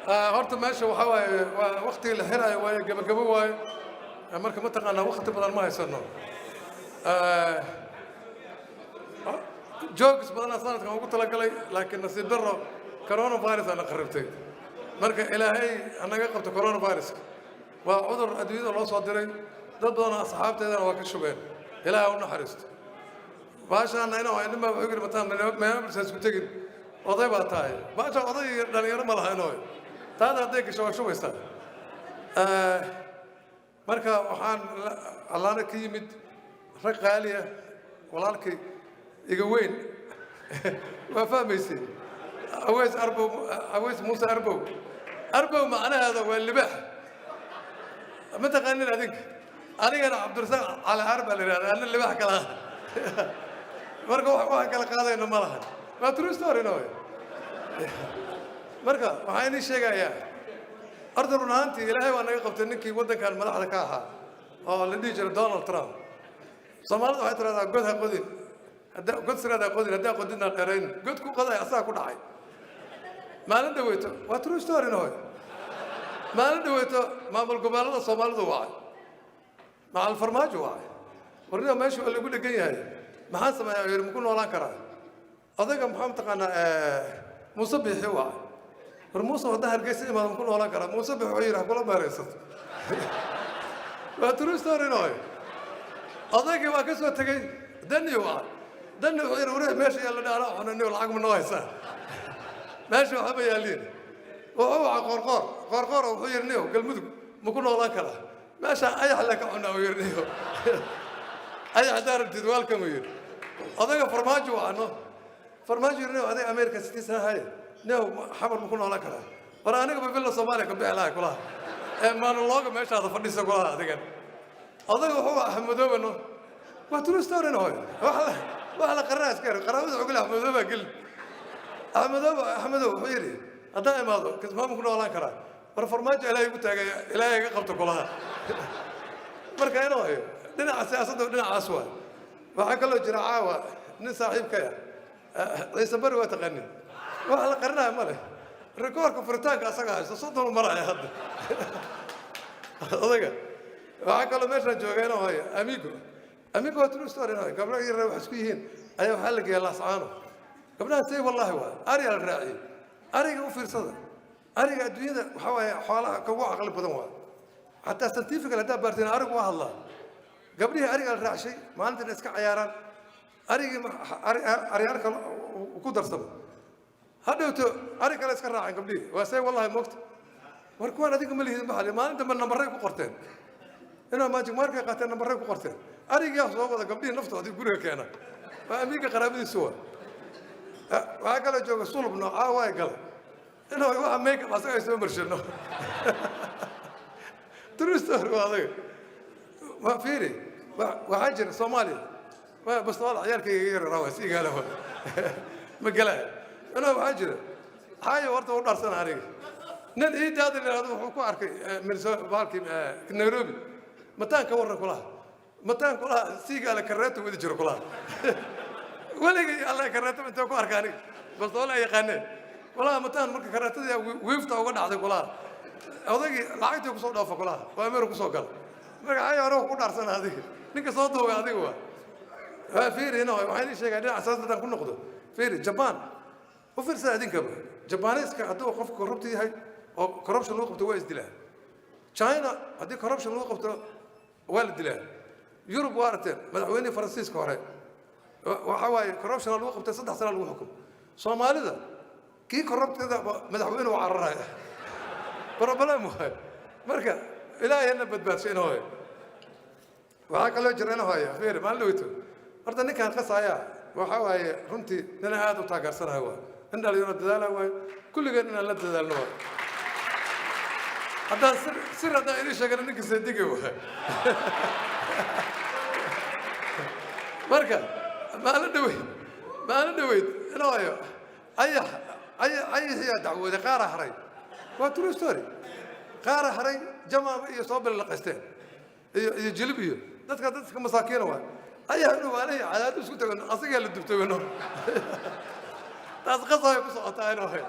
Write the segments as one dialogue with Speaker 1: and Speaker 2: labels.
Speaker 1: horta meesha waxa waaye waa waqti la xirayo waa gabagabo waaye marka ma taqaana waqti badan ma haysano joogs badan sanadkan ugu talagalay laakiin nasiib darro coronavirus ana qaribtay marka ilaahay anaga qabto coronavirus waa cudur adduunyada loo soo diray dad badan asxaabteedana waa ka shubeen ilaahay u naxariisto baashaan inoo ay dhima wuxuu yiri mataan meelba isku tagin oday baa tahay baasha oday dhalinyaro ma lahayn oo taada haday ka shubaysta marka waxaan allaana ka yimid rag qaaliya walaalkay iga weyn waa fahmaysay aweys muuse arbow macnaheeda waa libax ma taqaanin adigana cabdirasaaq cali arba la yidhahda anna libax kala marka waxaan kala qaadayna ma lahan waa true story no marka waxaan idin sheegayaa arda run ahaantii ilaahay waa naga qabtay ninkii waddankan madaxda ka ahaa oo la dhihi jiray Donald Trump Soomaalida waxay tiraahdaa god ha qodin god siraada qodin haddaa qodinaa dheerayn god ku qoday asaa ku dhacay maalin dhaweeto waa true story no maalin dhaweeto maamul goboleedyada Soomaalidu waa macal farmaajo waa warniga meesha oo lagu dhagan yahay maxaan sameeyaa yiri muku noolaan karaa adaga maxaan taqaanaa Muuse Biixi waa war Muuse wada hargeysa imaam muku noolaan karaa Muuse Biixi wuxuu yiri kula meeraysato waa true story no adaga waa ka soo tagay dani wuxuu yiri wareey meesha yalla dhaara xunaniyo lacag ma nooysa meesha waxa yaaliin qorqor wuxuu yiri niyo galmudug muku noolaan karaa meesha ayax la ka cunaa uu yiri niyo ayax daartid welcome uu yiri adaga farmaajo waano farmaajo yiri aday America citizen hay niyo xamar muku noolaan karaa war aniga billa Soomaaliya ka bixilaa kula monologue meesha fadhiisa kula adigan adaga wuxuu ahmadowno waa true story no waxa la qaraas karo qaraawada ugu la ahmadow gal ahmadow wuxuu yiri hadaa imaado kismaam ku noolaan karaa war farmaajo ilaahay ku taagay ilaahay ka qabto kulaha marka inoo dhinaca siyaasadda dhinacaas waxa kala jira caawa nin saaxiibkaya ciise bari waa taqanin waxa la qarnaa ma leh rikoorka furitaanka asaga haysto 30 mar ay hadda odaga waxa kala meesha joogayna hooyo amigo waa true story no gabdhaha yar wax isku yihiin ayaa waxa la geeyay laascaano gabdhaha say wallahi waa ariga raaci ariga u fiirsada ariga adduunyada waxa way xoolaha ka ugu aqal badan waa hatta scientific la dabarteen ariga waa hadla gabdhaha ariga raacay maalinta iska ciyaaraan ariga kale ku darsado hadhowto ariga kale iska raacay gabdhaha waa say wallahi moogta war kuwan adiga ma lihid maxal maalinta ma nambaray ku qorteen inaa magic market qaateen nambaray ku qorteen ariga soo wada gabdhaha naftooda guriga keena waa amiga qaraabadiisu waa kala jooga sulub nooca way gal inuu waxa make up asaga soo marshano true story waday ma fiiri waxa jira Soomaaliya waa bas wala ciyaalkayga yar rawas igaala ma gala inuu waxa jira hayo warta u dharsan ariga nin iidaada leeyahay wuxuu ku arkay mirso baalkii Nairobi mataan ka waran kulaha siigaala kareeto wadi jiro kulaha ولكن الله كرهته من توقع أركاني بس ولا يقنع ولا متان مرك كرهته يا ويفتا وقنا هذا كلها هذا لعيته كسر دافع كلها وأميره كسر كلا مرك عاي أروح كل أرسل هذه نك صوته هذه هو فير هنا وعيني شيء قاعدين أساسا كنا نقده فير جبان وفير ساعدين كمان جبانيس كعدو خف كربتي هاي أو كربش الوقت هو إزدلال تشاينا هذه كربش الوقت والد دلال يوروب وارتين مدعويني فرنسيس كوري وحواي كربشن لو قبت 3 سنه لو حكم Soomaalida kii korruptada madaxweynuhu cararaya problem waay marka ilaahayna badbaadshayna waay waxa kale jirana waay feer ma looyto horta ninkan qasaya waxa waay runtii dana aad u taageersanahay waay in dhalinyaro dadaala waay kulligeen in la dadaalno waay hadda sirada idin sheegana ninka sadigay waay marka ما ندوي نويو أي هي دعوة قارة حري وترو ستوري قارة حري جماعة يصاب القستين يجلبيه دتك مساكين وين أي هنو عليه على تسكت أصيغ اللي دبتوينه تاسقصها يقص عطاينه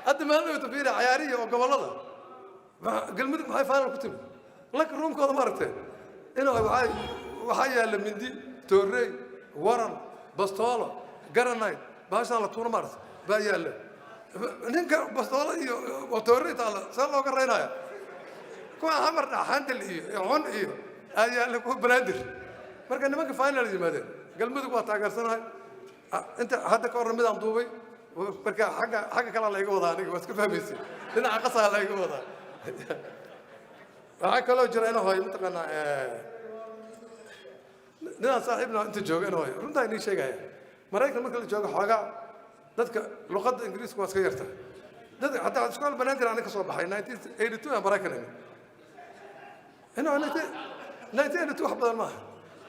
Speaker 1: هذا ما له تفير عيارية وقبلنا قلمتك هاي فعلا كتب لك الروم كذا مرتين هنا وحيا اللي من دي توري ورن بسطالة قرنايد باش على طول مرت بايا له نينك بسطالة وتوري تعالى سلا وقريناها كوا عمرنا حندل عون أيا اللي كوا بنادر مركا نمك فاينل زي ما ده قلمتك واتاكر سنة أنت هذا كور رمضان دوبي مركا حاجة كلا لا يقول هذا بس كيف فهمتي لنا عقصها لا يقول هذا waxaa kaloo jira inuu hooyo mataqaanaa ninaan saaxiibna inta jooga inuu hooyo runtaa inii sheegaya maraykan marka la joogo xoogaa dadka luqadda ingiriiska waa iska yarta dad hataa iskool banaadir aan ka soo baxay 1982 aan maraykan imi inuu 1982 wax badan maaha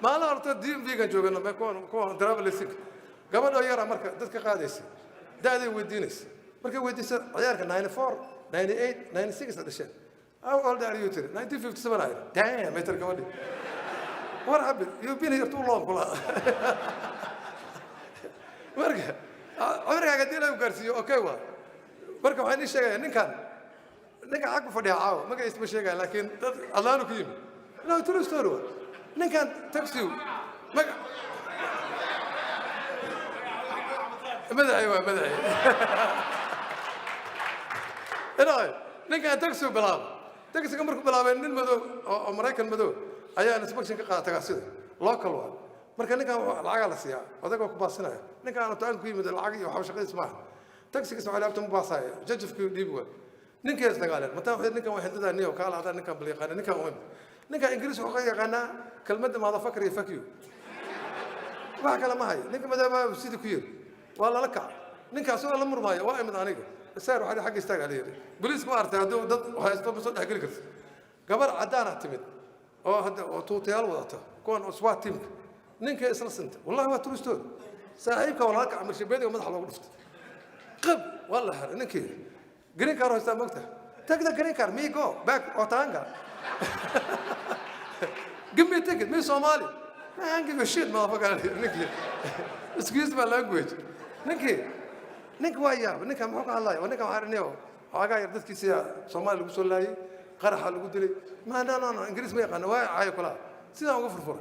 Speaker 1: maalin horta DMV-gan joogana kuwa travelisig gabadhoo yara marka dadka qaadaysa da'day weydiinaysa markay weydiisa ciyaarka 94 98 96 la dhasheen How old are you today? 1957. Damn, Mr. Kawadi. What happened? You've been here too long. Marka, I got to Garcia. Okay, what? Marka, I need to say, Ninkan حق فدي عاو. ما قايس بشيء قال لكن الله نكيم. لا true story. Ninkan text you. ماذا أيوة ماذا أنا Ninkan text you بلام. تكسي كمرك بلابين نين مدو أمريكا المدو أيها نسبكشن كقاعد تقصد local one مركا نكا العقل السياح وذاك وكباسنا نكا أنا تعال كوي مدو العقل وحوش قيس اسمه تكسي كسمع لابتم مباصايا جدف كوي ديبوا نكا يستقالن متى واحد نكا واحد ده نيو كلا هذا نكا بليقانا نكا مهم نكا إنجليز وقايا قنا كلمة ما هذا فكر يفكيو ما كلام هاي نكا مدى ما بسيد كوير والله لك نكا سؤال الأمر ماي واحد من عنيك السعر واحد حق يستاق عليه بوليس ما أرتاح دو ضد وهايستو بصدق حق الكرس قبل عدانا تمد هذا وتوتيال وضعته كون أصوات تيمك نينك إسلا سنت والله هو تروستور ساعيبك والله عمل شي بيدي ومدح لو رفت قب والله نينك جرين كار هستا مقته تقدر جرين كار مي جو باك أوتانجا give me a ticket مي صومالي ما give a shit ما فكر نينك excuse my language نينك وايا نينك محوك الله ونينك عارنيو حاجة يردك كيسيا صومالي بقول الله قرح اللي قلت لي ما لا إنجليز ما يقنا واي عاي كلها سيدا وقفر فر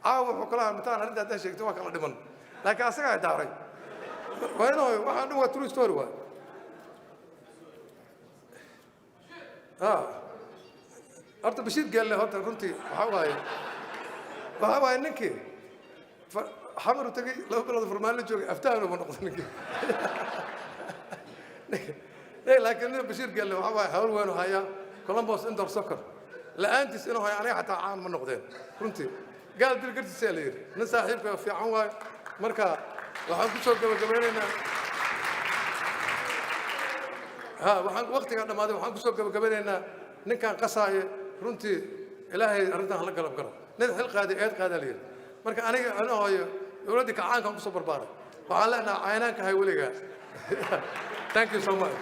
Speaker 1: عاو كلها متان هذا ده شيء تواكل على دمن لكن أسرع داري وينه واحد هو ترو ستوري واحد أرتب بشير قال له أرتب كنتي وحواي نكى حمر وتجي لو بلاد فرمان اللي جوي أفتحه من نقطة نكى لكن بشير قال له وحواي حول وينه هيا كولومبوس اندر سكر لا انت انه يعني حتى عام من نقدين كنتي قال دير قلت سيلير نساحبك في عواي مركا waxaan ku soo gabagabeynaa waxaan waqtiga dhamaaday waxaan ku soo gabagabeynaa ninkan qasaaye runtii ilaahay arintan la galab garo nin xil qaadi eed qaadaliye marka aniga ana hooyo dawladda kacaanka ku soo barbaaray waxaan leenahay caynaanka hay waliga thank you so much